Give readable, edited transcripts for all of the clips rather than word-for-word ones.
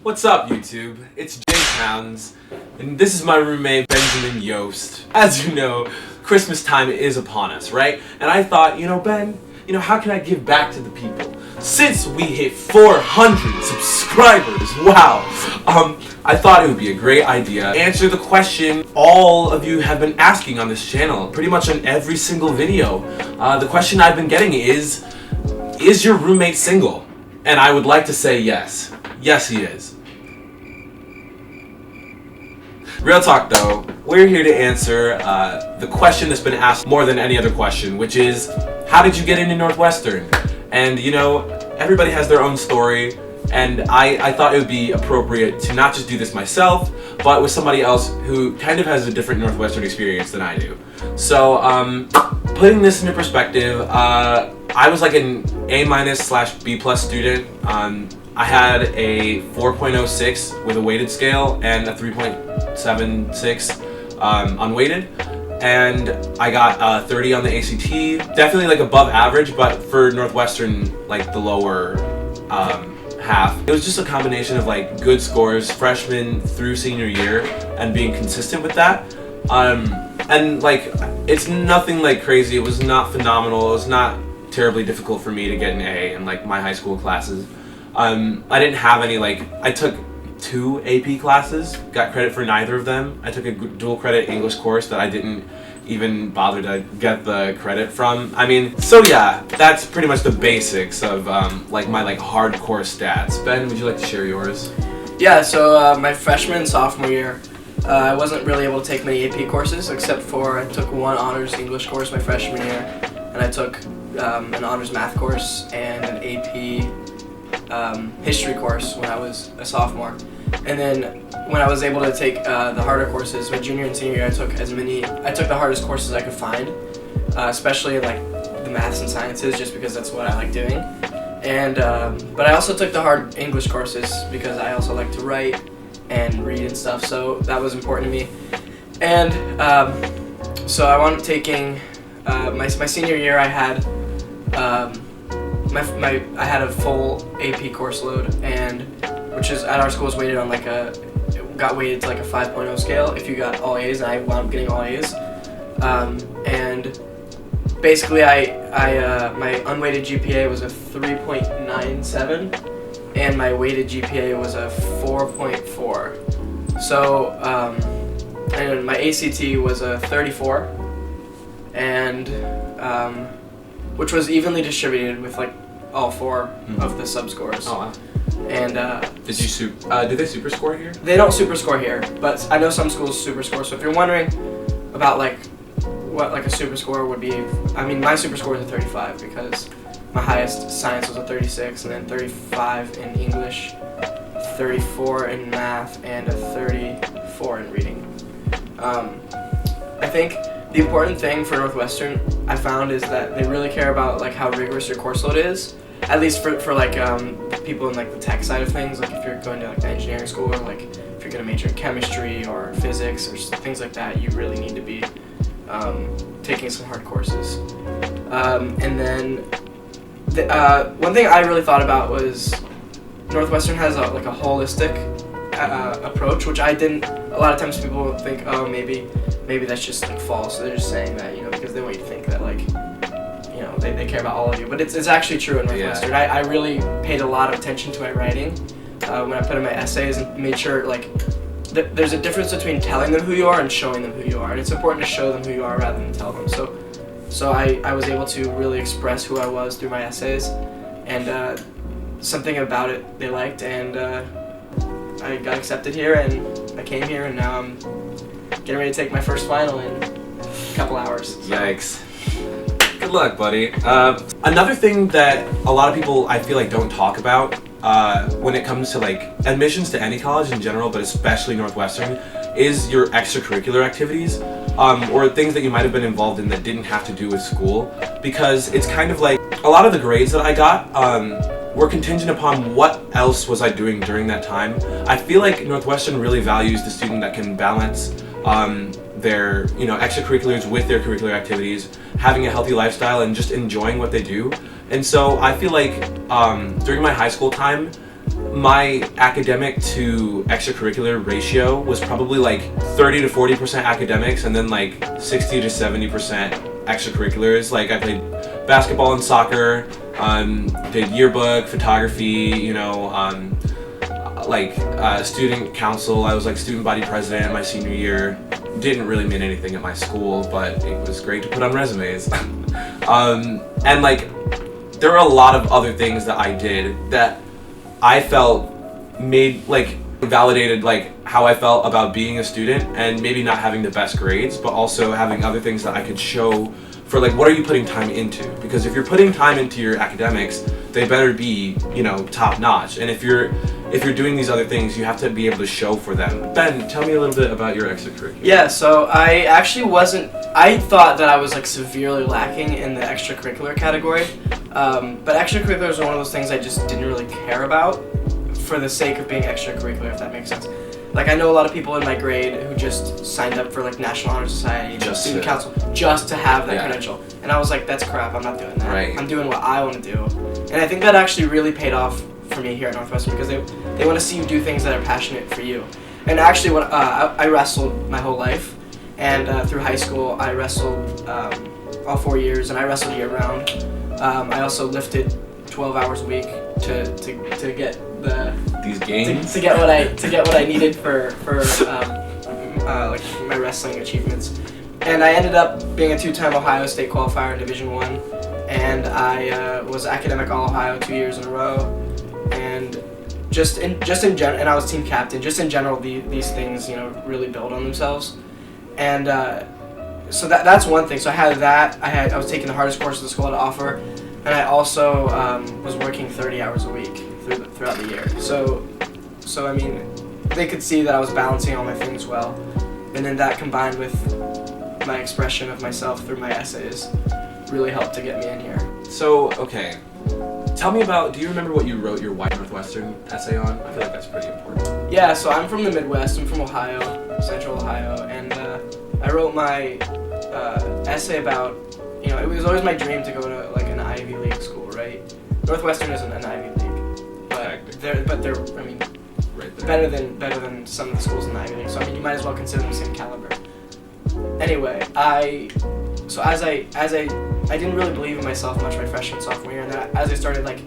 What's up, YouTube? It's Jake Pounds, and this is my roommate, Benjamin Yost. As you know, Christmas time is upon us, right? And I thought, Ben, how can I give back to the people? Since we hit 400 subscribers, wow! I thought it would be a great idea to answer the question all of you have been asking on this channel, pretty much on every single video. The question I've been getting is your roommate single? And I would like to say yes. Yes, he is. Real talk though, we're here to answer the question that's been asked more than any other question, which is, how did you get into Northwestern? And everybody has their own story, and I thought it would be appropriate to not just do this myself, but with somebody else who kind of has a different Northwestern experience than I do. So, putting this into perspective, I was like an A-/B+ student. I had a 4.06 with a weighted scale and a 3.76 unweighted, and I got 30 on the ACT. Definitely like above average, but for Northwestern, like the lower half. It was just a combination of like good scores freshman through senior year and being consistent with that. And like, it's nothing like crazy. It was not phenomenal. It was not terribly difficult for me to get an A in like my high school classes. I didn't have any, I took 2 AP classes, got credit for neither of them. I took a dual credit English course that I didn't even bother to get the credit from. So yeah, that's pretty much the basics of my hardcore stats. Ben, would you like to share yours? Yeah, so my freshman and sophomore year, I wasn't really able to take many AP courses, except for I took 1 honors English course my freshman year, and I took an honors math course and an AP history course when I was a sophomore. And then when I was able to take the harder courses, my junior and senior year, I took the hardest courses I could find, especially in the maths and sciences, just because that's what I like doing. And but I also took the hard English courses because I also like to write and read and stuff, so that was important to me. And so I wound up taking my senior year. I had I had a full AP course load, and which is at our school is weighted on got weighted to a 5.0 scale if you got all A's, and I wound up getting all A's. And basically my unweighted GPA was a 3.97 and my weighted GPA was a 4.4. So and my ACT was a 34, and which was evenly distributed with all 4 of the subscores. Oh wow. And do they super score here? They don't super score here, but I know some schools super score. So if you're wondering about what a super score would be, my super score is a 35 because my highest science was a 36, and then 35 in English, 34 in math, and a 34 in reading. I think the important thing for Northwestern I found is that they really care about how rigorous your course load is. At least for people in the tech side of things, if you're going to the engineering school, or if you're going to major in chemistry or physics or things like that, you really need to be taking some hard courses. And then one thing I really thought about was Northwestern has a holistic approach, which I didn't. A lot of times people think, oh, maybe that's just false. So they're just saying that because they want you to think that they care about all of you, but it's actually true in Northwestern. Yeah. I really paid a lot of attention to my writing when I put in my essays, and made sure there's a difference between telling them who you are and showing them who you are, and it's important to show them who you are rather than tell them. So I was able to really express who I was through my essays, and something about it they liked, and I got accepted here, and I came here, and now I'm getting ready to take my first final in a couple hours. So. Yikes. Good luck, buddy. Another thing that a lot of people I feel don't talk about when it comes to admissions to any college in general, but especially Northwestern, is your extracurricular activities, or things that you might have been involved in that didn't have to do with school, because it's kind of a lot of the grades that I got were contingent upon what else was I doing during that time. I feel Northwestern really values the student that can balance their extracurriculars with their curricular activities, having a healthy lifestyle, and just enjoying what they do. And so I feel during my high school time, my academic to extracurricular ratio was probably like 30 to 40% academics and then like 60 to 70% extracurriculars. Like I played basketball and soccer, did yearbook, photography, student council. I was like student body president my senior year. Didn't really mean anything at my school, but it was great to put on resumes. And like there were a lot of other things that I did that I felt validated like how I felt about being a student and maybe not having the best grades, but also having other things that I could show for like, what are you putting time into? Because if you're putting time into your academics, they better be, top notch. And if you're doing these other things, you have to be able to show for them. Ben, tell me a little bit about your extracurricular. Yeah, so I actually I thought that I was like severely lacking in the extracurricular category. But extracurriculars are one of those things I just didn't really care about for the sake of being extracurricular, if that makes sense. Like I know a lot of people in my grade who just signed up for like National Honor Society, Student Council, just to have that credential. And I was like, that's crap, I'm not doing that. Right. I'm doing what I want to do. And I think that actually really paid off for me here at Northwestern because they want to see you do things that are passionate for you. And actually, I wrestled my whole life, and through high school I wrestled all 4 years, and I wrestled year round. I also lifted 12 hours a week to get these gains to get what I needed for like my wrestling achievements. And I ended up being a 2-time Ohio State qualifier in Division I, and I was academic All-Ohio 2 years in a row. And just in general, and I was team captain. Just in general, these things really build on themselves. And so that's one thing. So I had that. I was taking the hardest course the school had to offer, and I also was working 30 hours a week throughout the year. So I mean, they could see that I was balancing all my things well, and then that combined with my expression of myself through my essays really helped to get me in here. So, okay. Tell me about, do you remember what you wrote your Why Northwestern essay on? I feel like that's pretty important. Yeah, so I'm from the Midwest. I'm from Ohio, Central Ohio, and I wrote my essay about, it was always my dream to go to like an Ivy League school, right? Northwestern isn't an Ivy League, but they're I mean, right there. better than some of the schools in the Ivy League. So I mean, you might as well consider them the same caliber. Anyway, I didn't really believe in myself much my freshman sophomore year, and then as I started like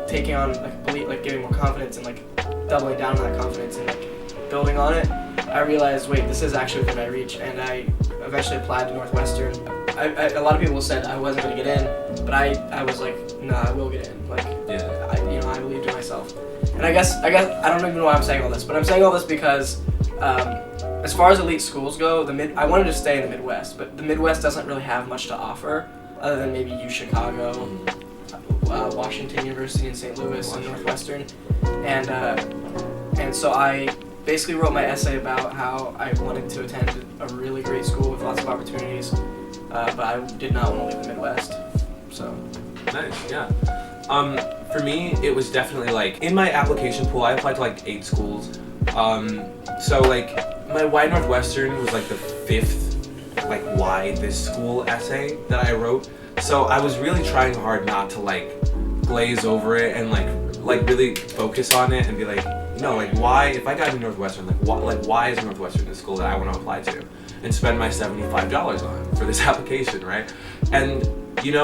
taking on giving more confidence and like doubling down on that confidence and like building on it, I realized, wait, this is actually within my reach, and I eventually applied to Northwestern. A lot of people said I wasn't going to get in, but I was like, nah, I will get in. Like, yeah. I believed in myself. And I guess I don't even know why I'm saying all this, but I'm saying all this because as far as elite schools go, I wanted to stay in the Midwest, but the Midwest doesn't really have much to offer other than maybe UChicago, Washington University in St. Louis, and Northwestern. And so I basically wrote my essay about how I wanted to attend a really great school with lots of opportunities, but I did not want to leave the Midwest. So nice, yeah. For me, it was definitely like in my application pool, I applied to like 8 schools. So like my Why Northwestern was like the 5th like why this school essay that I wrote. So I was really trying hard not to like glaze over it and like really focus on it and be like, why, if I got into Northwestern, why is Northwestern the school that I want to apply to and spend my $75 on for this application, right? And it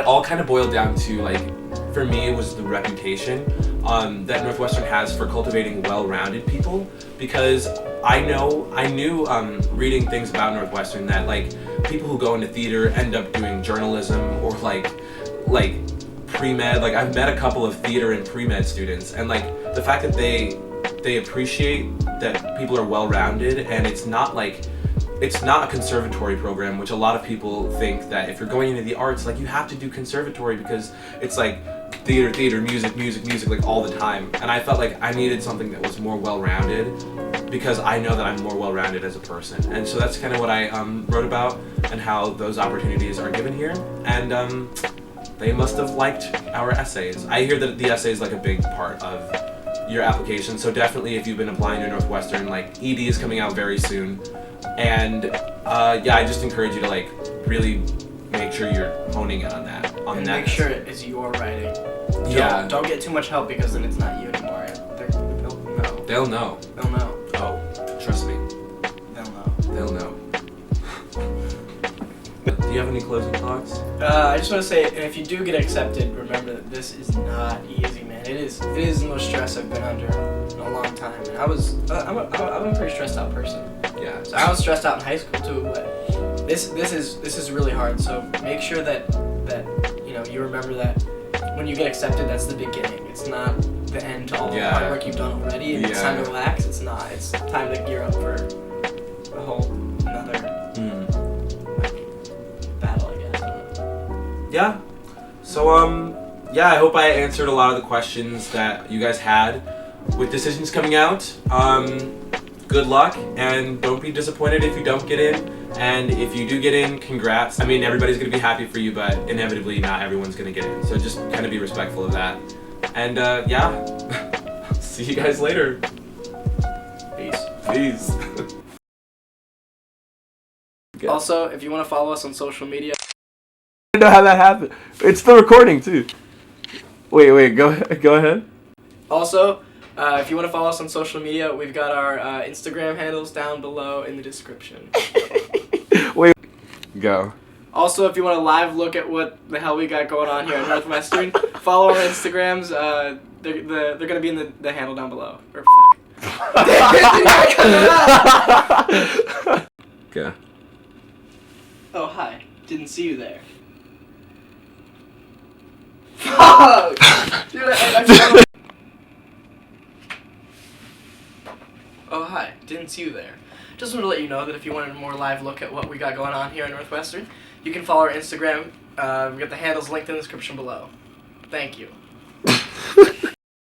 all kind of boiled down to for me, it was the reputation that Northwestern has for cultivating well-rounded people, because I knew reading things about Northwestern that people who go into theater end up doing journalism or like pre-med. I've met a couple of theater and pre-med students, and the fact that they appreciate that people are well-rounded, and it's not a conservatory program, which a lot of people think that if you're going into the arts, you have to do conservatory because it's theater, music, all the time. And I felt like I needed something that was more well-rounded because I know that I'm more well-rounded as a person. And so that's kind of what I wrote about and how those opportunities are given here. And they must have liked our essays. I hear that the essay is a big part of your application. So definitely if you've been applying to Northwestern, ED is coming out very soon. And I just encourage you to really make sure you're honing in on that. Make sure it's your writing. Yeah. Don't get too much help because then it's not you anymore. They'll know. They'll know. They'll know. Oh, trust me. They'll know. They'll know. Do you have any closing thoughts? I just want to say, if you do get accepted, remember that this is not easy, man. It is the most stress I've been under in a long time. And I'm a pretty stressed out person. Yeah. So I was stressed out in high school too, but this is really hard. So make sure that you remember that when you get accepted, that's the beginning. It's not the end to all the hard work you've done already. And it's time to relax. It's not. It's time to gear up for a whole another battle, I guess. I don't know. Yeah. So I hope I answered a lot of the questions that you guys had. With decisions coming out, good luck, and don't be disappointed if you don't get in. And if you do get in, congrats. I mean, everybody's gonna be happy for you, but inevitably not everyone's gonna get in. So just kind of be respectful of that. And see you guys later. Peace. Peace. Also, if you want to follow us on social media. I don't know how that happened. It's still recording too. Wait, go ahead. Also, if you want to follow us on social media, we've got our Instagram handles down below in the description. Wait. Go. Also, if you want a live look at what the hell we got going on here at Northwestern, follow our Instagrams. They're gonna be in the handle down below. Or fuck. Go. Oh, hi. Didn't see you there. Fuck! Dude, Oh, hi. Didn't see you there. Just wanted to let you know that if you wanted a more live look at what we got going on here at Northwestern, you can follow our Instagram. We've got the handles linked in the description below. Thank you.